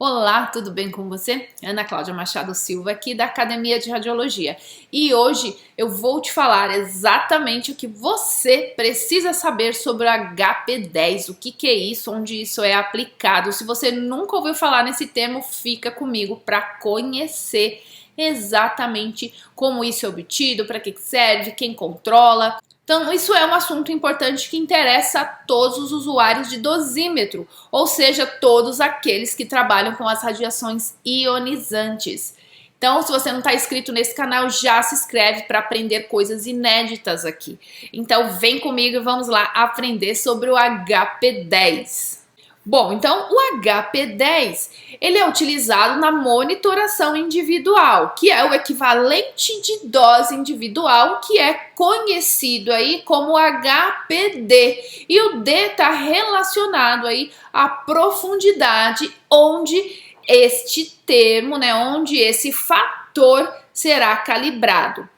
Olá, tudo bem com você? Ana Cláudia Machado Silva aqui da Academia de Radiologia. E hoje eu vou te falar exatamente o que você precisa saber sobre o HP10, o que é isso, onde isso é aplicado. Se você nunca ouviu falar nesse termo, fica comigo para conhecer exatamente como isso é obtido, para que serve, quem controla. Então, isso é um assunto importante que interessa a todos os usuários de dosímetro, ou seja, todos aqueles que trabalham com as radiações ionizantes. Então, se você não está inscrito nesse canal, já se inscreve para aprender coisas inéditas aqui. Então, vem comigo e vamos lá aprender sobre o HP10. Bom, então o HP10 ele é utilizado na monitoração individual, que é o equivalente de dose individual, que é conhecido aí como HPD. E o D está relacionado aí à profundidade onde este termo, onde esse fator será calibrado.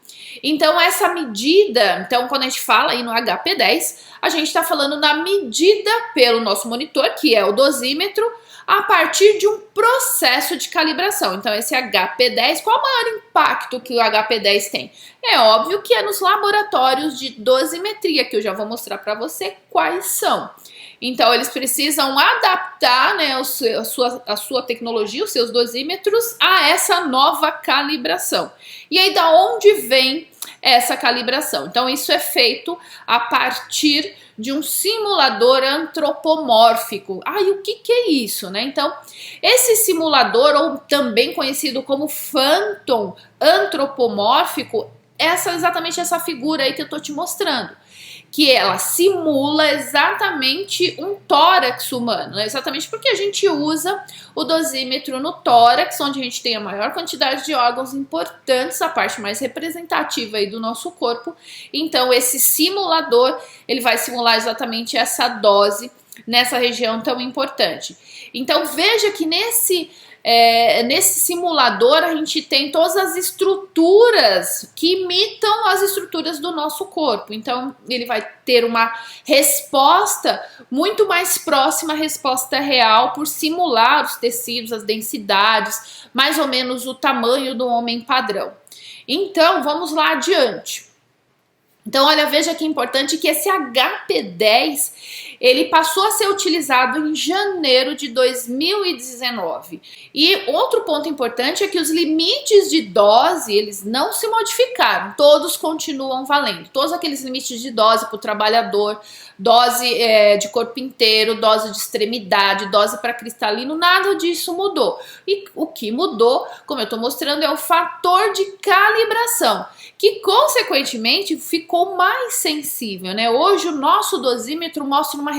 Então, essa medida, quando a gente fala aí no HP10, a gente está falando na medida pelo nosso monitor, que é o dosímetro, a partir de um processo de calibração. Então, esse HP10, qual o maior impacto que o HP10 tem? É óbvio que é nos laboratórios de dosimetria, que eu já vou mostrar para você quais são. Então, eles precisam adaptar a sua tecnologia, os seus dosímetros, a essa nova calibração. E aí, da onde vem essa calibração? Então, isso é feito a partir de um simulador antropomórfico. E o que é isso, Então, esse simulador, ou também conhecido como Phantom antropomórfico, exatamente essa figura aí que eu tô te mostrando, que ela simula exatamente um tórax humano, exatamente porque a gente usa o dosímetro no tórax, onde a gente tem a maior quantidade de órgãos importantes, a parte mais representativa aí do nosso corpo. Então esse simulador, ele vai simular exatamente essa dose nessa região tão importante. Então veja que nesse simulador a gente tem todas as estruturas que imitam as estruturas do nosso corpo. Então ele vai ter uma resposta muito mais próxima à resposta real por simular os tecidos, as densidades, mais ou menos o tamanho do homem padrão. Então vamos lá adiante. Então, olha, veja que importante que esse HP10, ele passou a ser utilizado em janeiro de 2019. E outro ponto importante é que os limites de dose, eles não se modificaram, todos continuam valendo. Todos aqueles limites de dose para o trabalhador, dose de corpo inteiro, dose de extremidade, dose para cristalino, nada disso mudou. E o que mudou, como eu estou mostrando, é o fator de calibração, que consequentemente ficou mais sensível, Hoje o nosso dosímetro mostra uma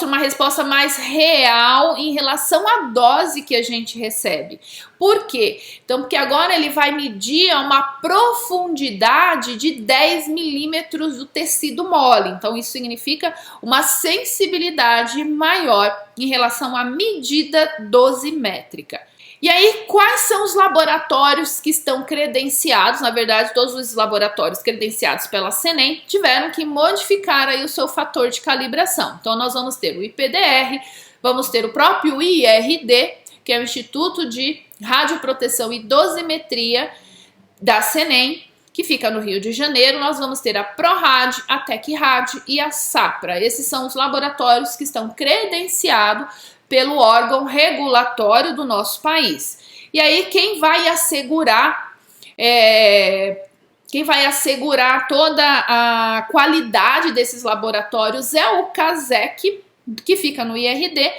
resposta mais real em relação à dose que a gente recebe. Por quê? Então, porque agora ele vai medir uma profundidade de 10 milímetros do tecido mole. Então, isso significa uma sensibilidade maior em relação à medida dosimétrica. E aí, quais são os laboratórios que estão credenciados? Na verdade, todos os laboratórios credenciados pela CENEM tiveram que modificar aí o seu fator de calibração. Então, nós vamos ter o IPDR, vamos ter o próprio IRD, que é o Instituto de Radioproteção e Dosimetria da CENEM, que fica no Rio de Janeiro. Nós vamos ter a ProRad, a TecRad e a SAPRA. Esses são os laboratórios que estão credenciados pelo órgão regulatório do nosso país. E aí quem vai assegurar toda a qualidade desses laboratórios é o CASEC, que fica no IRD,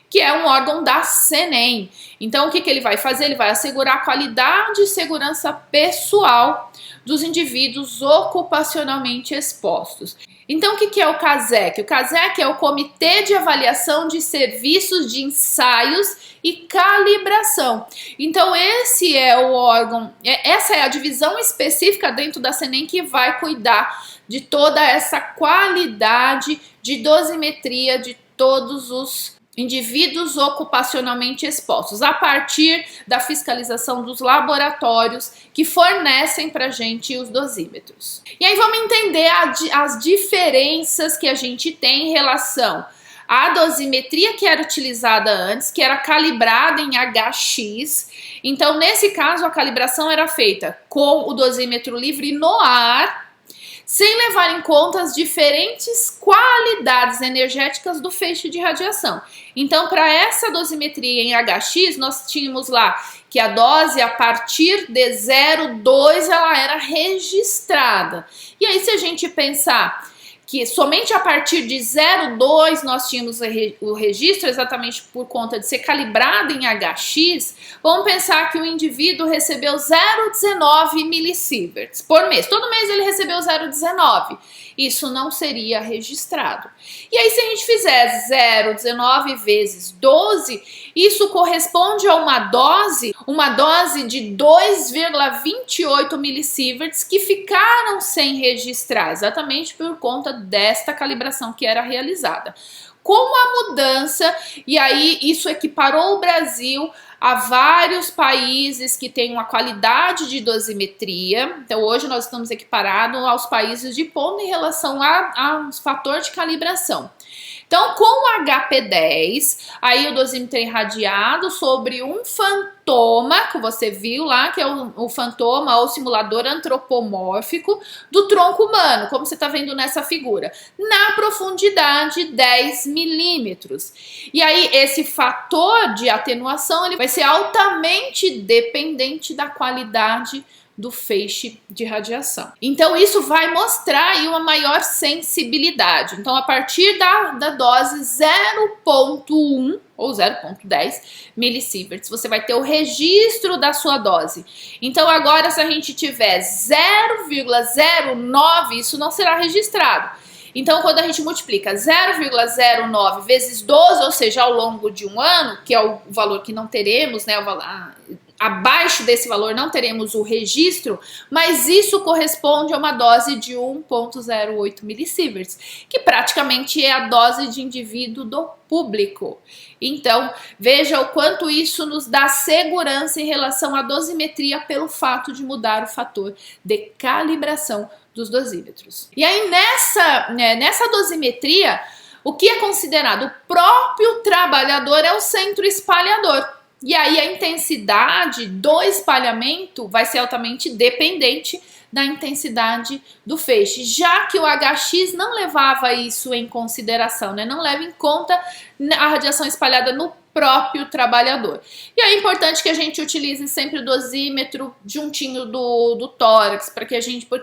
que é um órgão da CENEM. Então o que ele vai fazer? Ele vai assegurar a qualidade e segurança pessoal dos indivíduos ocupacionalmente expostos. Então, o que é o CASEC? O CASEC é o Comitê de Avaliação de Serviços de Ensaios e Calibração. Então, esse é o órgão, essa é a divisão específica dentro da CENEM que vai cuidar de toda essa qualidade de dosimetria de todos os indivíduos ocupacionalmente expostos, a partir da fiscalização dos laboratórios que fornecem para a gente os dosímetros. E aí vamos entender as diferenças que a gente tem em relação a dosimetria que era utilizada antes, que era calibrada em HX. Então, nesse caso, a calibração era feita com o dosímetro livre no ar, sem levar em conta as diferentes qualidades energéticas do feixe de radiação. Então, para essa dosimetria em HX, nós tínhamos lá que a dose a partir de 0,2 ela era registrada. E aí, se a gente pensar que somente a partir de 0,2 nós tínhamos o registro, exatamente por conta de ser calibrado em HX, vamos pensar que o indivíduo recebeu 0,19 millisieverts por mês. Todo mês ele recebeu 0,19. Isso não seria registrado. E aí, se a gente fizer 0,19 vezes 12, isso corresponde a uma dose de 2,28 millisieverts que ficaram sem registrar, exatamente por conta desta calibração que era realizada. Com a mudança, e aí isso equiparou o Brasil a vários países que têm uma qualidade de dosimetria. Então hoje nós estamos equiparados aos países de ponta em relação ao fator de calibração. Então, com o HP10, aí o dosímetro é irradiado sobre um fantoma, que você viu lá, que é o fantoma ou simulador antropomórfico do tronco humano, como você está vendo nessa figura, na profundidade 10 milímetros. E aí, esse fator de atenuação ele vai ser altamente dependente da qualidade do feixe de radiação. Então isso vai mostrar aí uma maior sensibilidade. Então a partir da dose 0,1 ou 0,10 millisieverts, você vai ter o registro da sua dose. Então agora se a gente tiver 0,09, isso não será registrado. Então, quando a gente multiplica 0,09 vezes 12, ou seja, ao longo de um ano, que é o valor que não teremos, né, abaixo desse valor não teremos o registro, mas isso corresponde a uma dose de 1,08 millisieverts, que praticamente é a dose de indivíduo do público. Então, veja o quanto isso nos dá segurança em relação à dosimetria pelo fato de mudar o fator de calibração dos dosímetros. E aí nessa dosimetria, o que é considerado o próprio trabalhador é o centro espalhador. E aí a intensidade do espalhamento vai ser altamente dependente da intensidade do feixe, já que o HX não levava isso em consideração, né? Não leva em conta a radiação espalhada no próprio trabalhador. E é importante que a gente utilize sempre o dosímetro juntinho do tórax, porque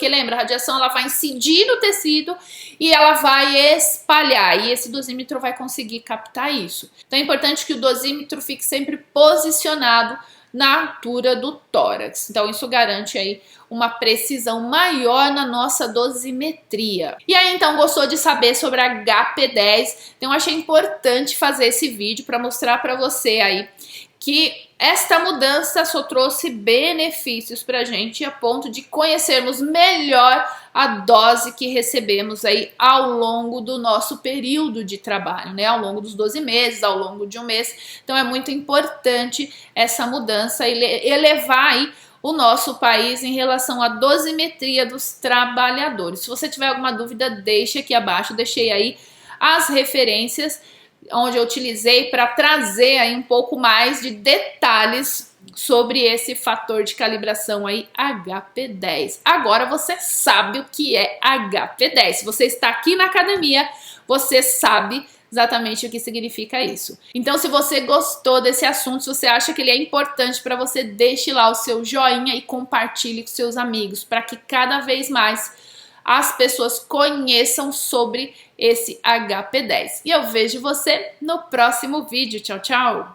lembra, a radiação ela vai incidir no tecido e ela vai espalhar, e esse dosímetro vai conseguir captar isso. Então é importante que o dosímetro fique sempre posicionado na altura do tórax. Então isso garante aí uma precisão maior na nossa dosimetria. E aí então gostou de saber sobre a HP10? Então achei importante fazer esse vídeo para mostrar para você aí que esta mudança só trouxe benefícios para a gente a ponto de conhecermos melhor a dose que recebemos aí ao longo do nosso período de trabalho, né? Ao longo dos 12 meses, ao longo de um mês. Então é muito importante essa mudança e elevar aí o nosso país em relação à dosimetria dos trabalhadores. Se você tiver alguma dúvida, deixe aqui abaixo, deixei aí as referências onde eu utilizei para trazer aí um pouco mais de detalhes sobre esse fator de calibração aí HP10. Agora você sabe o que é HP10. Se você está aqui na academia, você sabe exatamente o que significa isso. Então, se você gostou desse assunto, se você acha que ele é importante para você, deixe lá o seu joinha e compartilhe com seus amigos, para que cada vez mais as pessoas conheçam sobre esse HP10. E eu vejo você no próximo vídeo. Tchau, tchau!